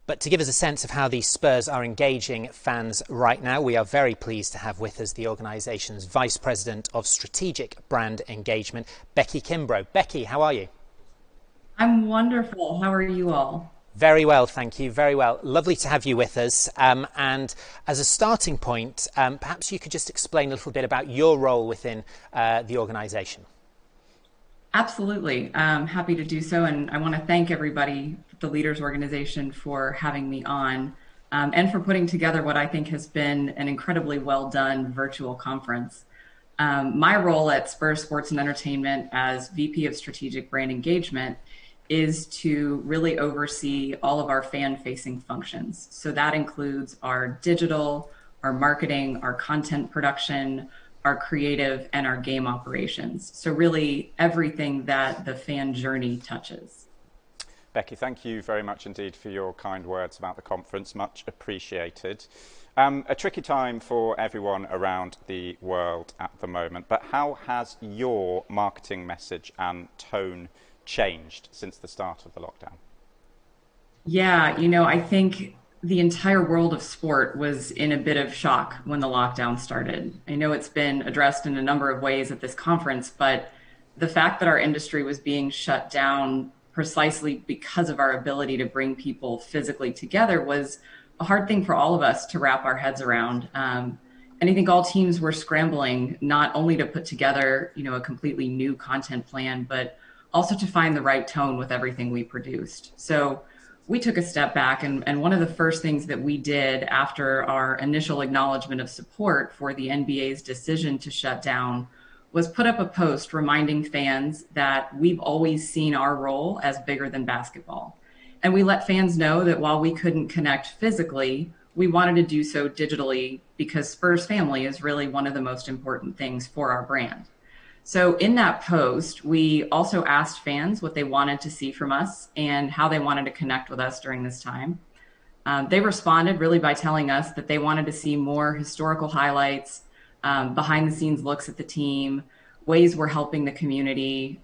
But to give us a sense of how the Spurs are engaging fans right now, we are very pleased to have with us the organisation's Vice President of Strategic Brand Engagement, Becky Kimbro. Becky, how are you? I'm wonderful. How are you all? Very well, thank you. Very well. Lovely to have you with us. And as a starting point, perhaps you could just explain a little bit about your role within the organisation. Absolutely. Happy to do so. And I want to thank everybody, the Leaders organization, for having me on and for putting together what I think has been an incredibly well done virtual conference. My role at Spurs Sports and Entertainment as VP of Strategic Brand Engagement is to really oversee all of our fan-facing functions. So that includes our digital, our marketing, our content production, our creative, and our game operations. So really everything that the fan journey touches. Becky, thank you very much indeed for your kind words about the conference. Much appreciated. A tricky time for everyone around the world at the moment, but how has your marketing message and tone changed since the start of the lockdown? Yeah, I think the entire world of sport was in a bit of shock when the lockdown started. I know it's been addressed in a number of ways at this conference, but the fact that our industry was being shut down precisely because of our ability to bring people physically together was a hard thing for all of us to wrap our heads around. And I think all teams were scrambling not only to put together, a completely new content plan, but also to find the right tone with everything we produced. So we took a step back, and one of the first things that we did after our initial acknowledgement of support for the NBA's decision to shut down was put up a post reminding fans that we've always seen our role as bigger than basketball. And we let fans know that while we couldn't connect physically, we wanted to do so digitally because Spurs family is really one of the most important things for our brand. So in that post, we also asked fans what they wanted to see from us and how they wanted to connect with us during this time. They responded really by telling us that they wanted to see more historical highlights, behind the scenes looks at the team, ways we're helping the community,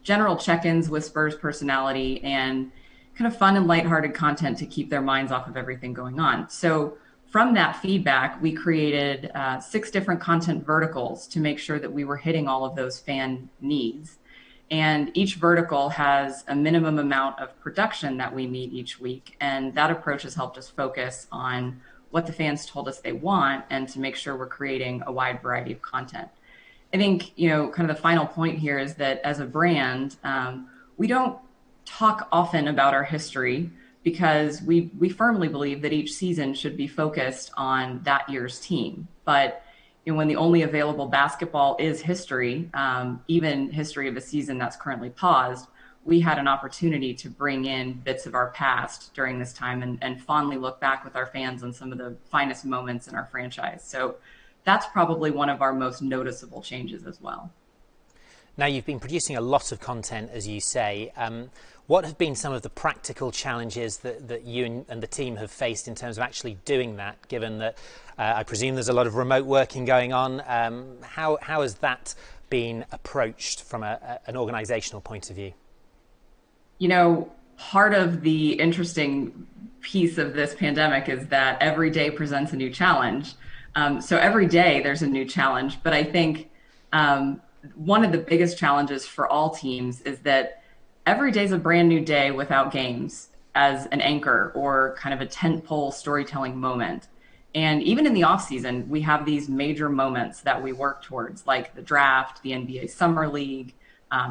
general check-ins with Spurs personality, and kind of fun and lighthearted content to keep their minds off of everything going on. So from that feedback, we created 6 different content verticals to make sure that we were hitting all of those fan needs. And each vertical has a minimum amount of production that we meet each week. And that approach has helped us focus on what the fans told us they want and to make sure we're creating a wide variety of content. I think, kind of the final point here is that as a brand, we don't talk often about our history, because we firmly believe that each season should be focused on that year's team. But when the only available basketball is history, even history of a season that's currently paused, we had an opportunity to bring in bits of our past during this time and fondly look back with our fans on some of the finest moments in our franchise. So that's probably one of our most noticeable changes as well. Now, you've been producing a lot of content, as you say. What have been some of the practical challenges that you and the team have faced in terms of actually doing that, given that I presume there's a lot of remote working going on? How has that been approached from an organisational point of view? Part of the interesting piece of this pandemic is that every day presents a new challenge. So every day there's a new challenge. But I think one of the biggest challenges for all teams is that every day is a brand new day without games as an anchor or kind of a tentpole storytelling moment. And even in the off season, we have these major moments that we work towards, like the draft, the NBA Summer League,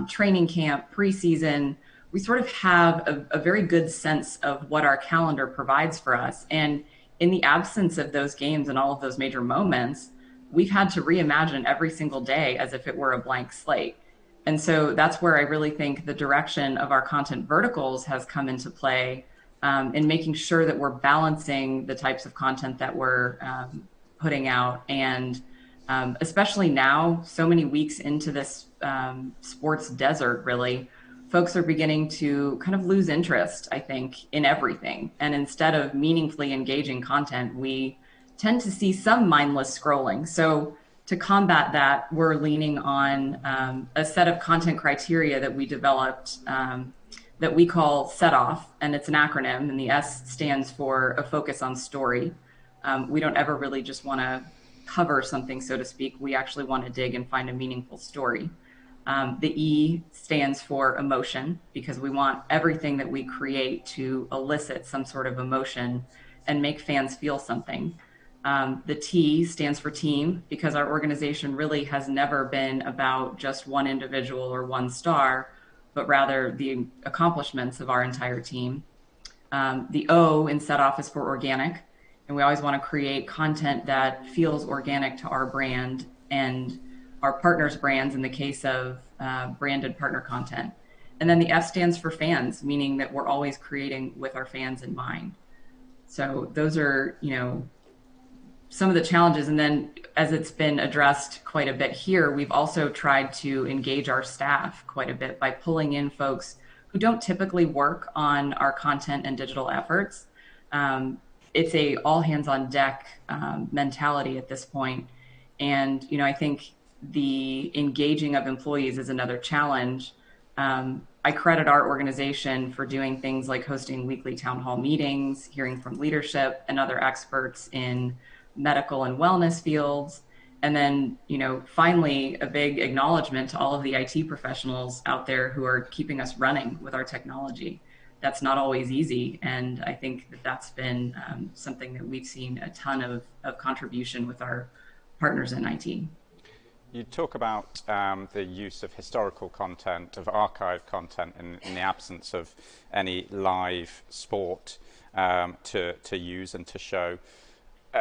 training camp, preseason. We sort of have a very good sense of what our calendar provides for us. And in the absence of those games and all of those major moments, we've had to reimagine every single day as if it were a blank slate. And so that's where I really think the direction of our content verticals has come into play, in making sure that we're balancing the types of content that we're putting out. And especially now, so many weeks into this sports desert, really, folks are beginning to kind of lose interest, I think, in everything. And instead of meaningfully engaging content, we tend to see some mindless scrolling. So to combat that, we're leaning on a set of content criteria that we developed that we call Set Off, and it's an acronym, and the S stands for a focus on story. We don't ever really just want to cover something, so to speak. We actually want to dig and find a meaningful story. The E stands for emotion, because we want everything that we create to elicit some sort of emotion and make fans feel something. The T stands for team, because our organization really has never been about just one individual or one star, but rather the accomplishments of our entire team. The O in Set Off is for organic, and we always want to create content that feels organic to our brand and our partners' brands in the case of branded partner content. And then the F stands for fans, meaning that we're always creating with our fans in mind. So those are, some of the challenges. And then as it's been addressed quite a bit here, we've also tried to engage our staff quite a bit by pulling in folks who don't typically work on our content and digital efforts. It's a all hands on deck mentality at this point. And, I think the engaging of employees is another challenge. I credit our organization for doing things like hosting weekly town hall meetings, hearing from leadership and other experts in medical and wellness fields. And then, finally, a big acknowledgement to all of the IT professionals out there who are keeping us running with our technology. That's not always easy. And I think that that's been something that we've seen a ton of contribution with our partners in IT. You talk about the use of historical content, of archived content in the absence of any live sport to use and to show.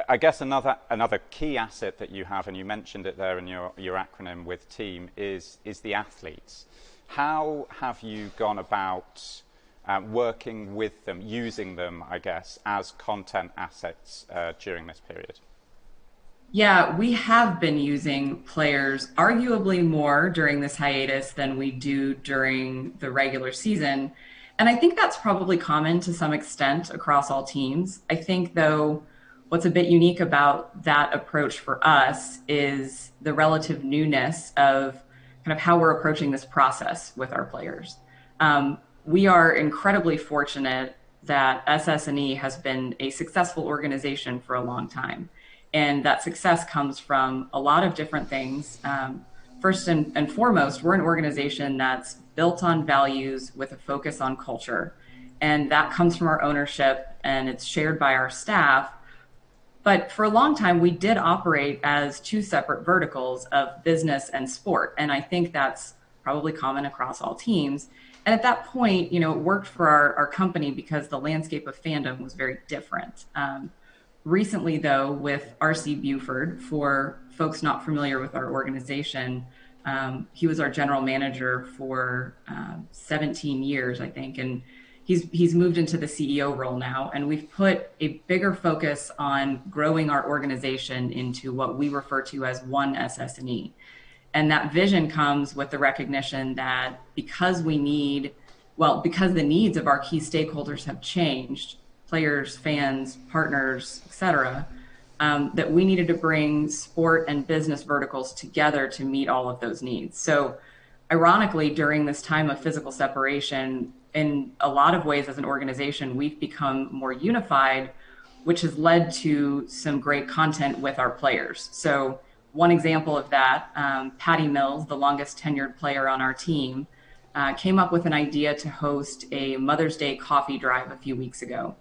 I guess another key asset that you have, and you mentioned it there in your acronym with team, is the athletes. How have you gone about working with them, using them, I guess, as content assets during this period? Yeah, we have been using players arguably more during this hiatus than we do during the regular season. And I think that's probably common to some extent across all teams. I think, though, what's a bit unique about that approach for us is the relative newness of kind of how we're approaching this process with our players. We are incredibly fortunate that SS&E has been a successful organization for a long time. And that success comes from a lot of different things. First and foremost, we're an organization that's built on values with a focus on culture. And that comes from our ownership, and it's shared by our staff. But for a long time, we did operate as two separate verticals of business and sport. And I think that's probably common across all teams. And at that point, it worked for our company because the landscape of fandom was very different. Recently, though, with R.C. Buford, for folks not familiar with our organization, he was our general manager for 17 years, I think, and he's moved into the CEO role now. And we've put a bigger focus on growing our organization into what we refer to as one SS&E. And that vision comes with the recognition that because the needs of our key stakeholders have changed, players, fans, partners, et cetera, that we needed to bring sport and business verticals together to meet all of those needs. So ironically, during this time of physical separation, in a lot of ways as an organization, we've become more unified, which has led to some great content with our players. So one example of that, Patty Mills, the longest tenured player on our team, came up with an idea to host a Mother's Day coffee drive a few weeks ago.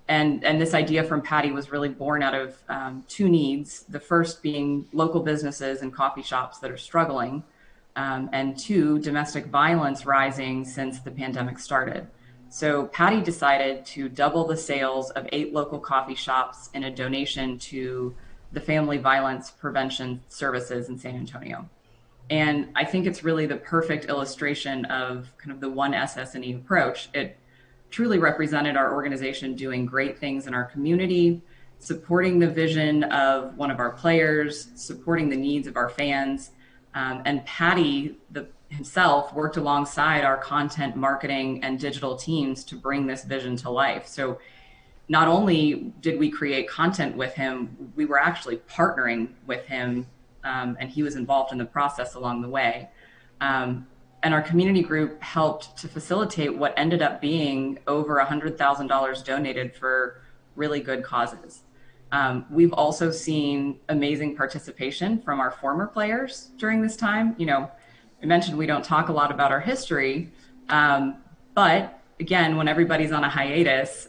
And this idea from Patty was really born out of two needs. The first being local businesses and coffee shops that are struggling, and two, domestic violence rising since the pandemic started. So Patty decided to double the sales of 8 local coffee shops in a donation to the Family Violence Prevention Services in San Antonio. And I think it's really the perfect illustration of kind of the one SS&E approach. It truly represented our organization doing great things in our community, supporting the vision of one of our players, supporting the needs of our fans. And Patty himself worked alongside our content marketing and digital teams to bring this vision to life. So not only did we create content with him, we were actually partnering with him, and he was involved in the process along the way. And our community group helped to facilitate what ended up being over $100,000 donated for really good causes. We've also seen amazing participation from our former players during this time. I mentioned we don't talk a lot about our history, but again, when everybody's on a hiatus,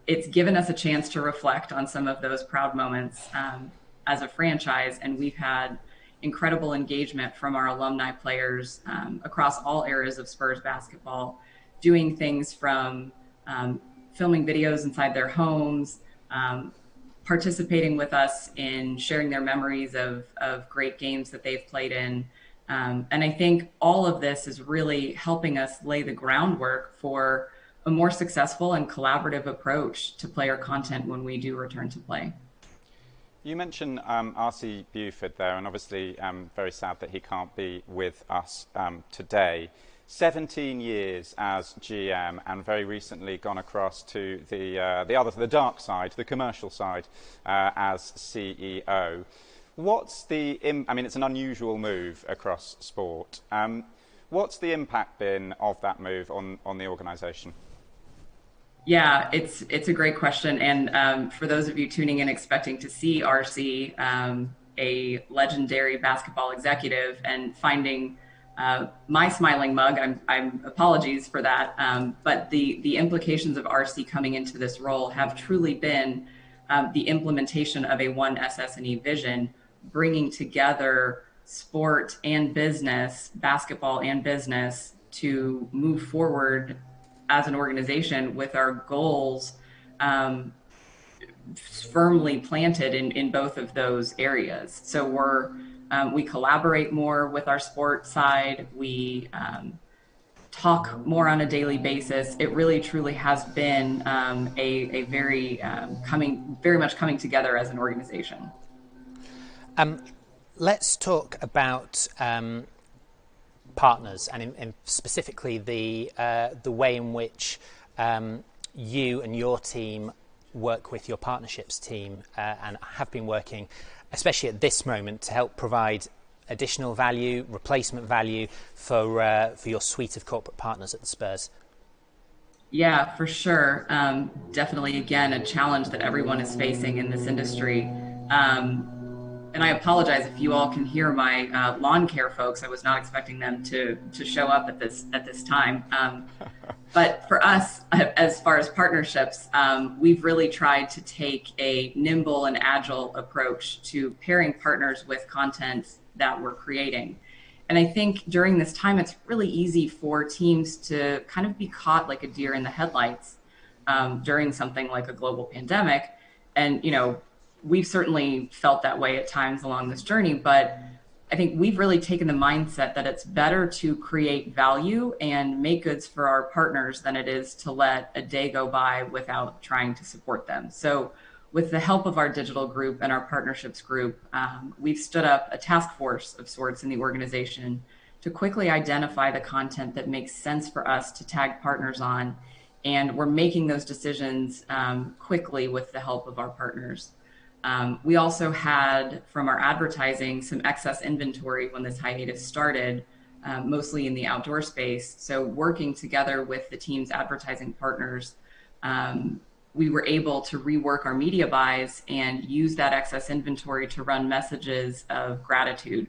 it's given us a chance to reflect on some of those proud moments as a franchise, and we've had incredible engagement from our alumni players across all areas of Spurs basketball, doing things from filming videos inside their homes, participating with us in sharing their memories of great games that they've played in. And I think all of this is really helping us lay the groundwork for a more successful and collaborative approach to player content when we do return to play. You mentioned RC Buford there, and obviously very sad that he can't be with us today. 17 years as GM, and very recently gone across to the dark side, the commercial side, as CEO. It's an unusual move across sport. What's the impact been of that move on the organisation? Yeah, it's a great question. And for those of you tuning in expecting to see RC, a legendary basketball executive, and finding my smiling mug, I'm apologies for that. But the implications of RC coming into this role have truly been the implementation of a one SS&E vision, bringing together sport and business, basketball and business, to move forward as an organization with our goals firmly planted in both of those areas. So we collaborate more with our sport side. We talk more on a daily basis. It really truly has been a very much coming together as an organization. Let's talk about partners, and specifically the way in which you and your team work with your partnerships team and have been working, especially at this moment, to help provide additional value, replacement value for your suite of corporate partners at the Spurs. Yeah, for sure. Definitely, again, a challenge that everyone is facing in this industry. And I apologize if you all can hear my lawn care folks. I was not expecting them to show up at this time. But for us, as far as partnerships, we've really tried to take a nimble and agile approach to pairing partners with content that we're creating. And I think during this time, it's really easy for teams to kind of be caught like a deer in the headlights during something like a global pandemic. And, we've certainly felt that way at times along this journey, but I think we've really taken the mindset that it's better to create value and make goods for our partners than it is to let a day go by without trying to support them. So with the help of our digital group and our partnerships group, we've stood up a task force of sorts in the organization to quickly identify the content that makes sense for us to tag partners on. And we're making those decisions quickly with the help of our partners. We also had, from our advertising, some excess inventory when this hiatus started, mostly in the outdoor space. So working together with the team's advertising partners, we were able to rework our media buys and use that excess inventory to run messages of gratitude,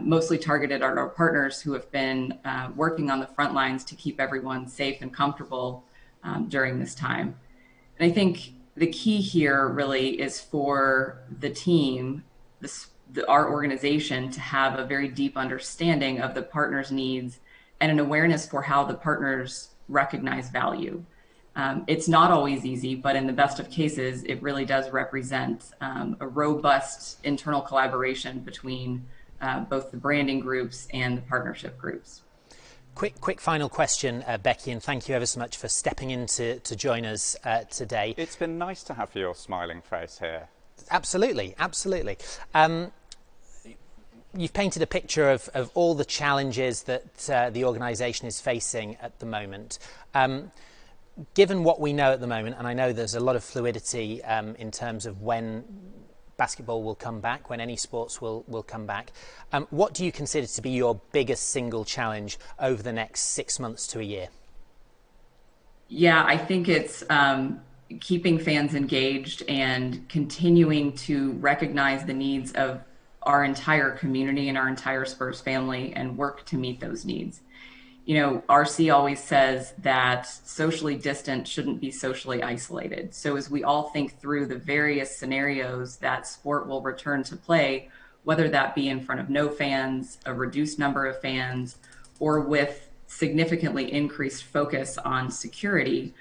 mostly targeted at our partners who have been working on the front lines to keep everyone safe and comfortable during this time. And I think the key here really is for the team, our organization, to have a very deep understanding of the partners' needs and an awareness for how the partners recognize value. It's not always easy, but in the best of cases, it really does represent a robust internal collaboration between both the branding groups and the partnership groups. Quick final question, Becky, and thank you ever so much for stepping in to join us today. It's been nice to have your smiling face here. Absolutely. You've painted a picture of all the challenges that the organisation is facing at the moment. Given what we know at the moment, and I know there's a lot of fluidity in terms of when basketball will come back, when any sports will come back. What do you consider to be your biggest single challenge over the next 6 months to a year? Yeah, I think it's keeping fans engaged and continuing to recognize the needs of our entire community and our entire Spurs family and work to meet those needs. You know, RC always says that socially distant shouldn't be socially isolated. So as we all think through the various scenarios that sport will return to play, whether that be in front of no fans, a reduced number of fans, or with significantly increased focus on security,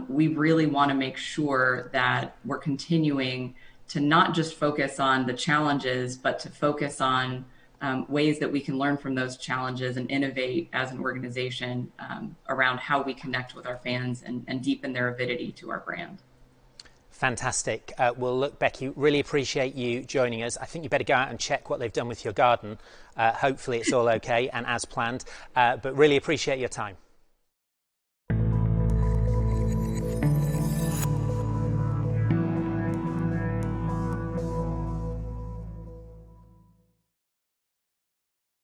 we really want to make sure that we're continuing to not just focus on the challenges, but to focus on ways that we can learn from those challenges and innovate as an organization around how we connect with our fans and deepen their avidity to our brand. Fantastic. Well, look, Becky, really appreciate you joining us. I think you better go out and check what they've done with your garden. Hopefully it's all okay and as planned, but really appreciate your time.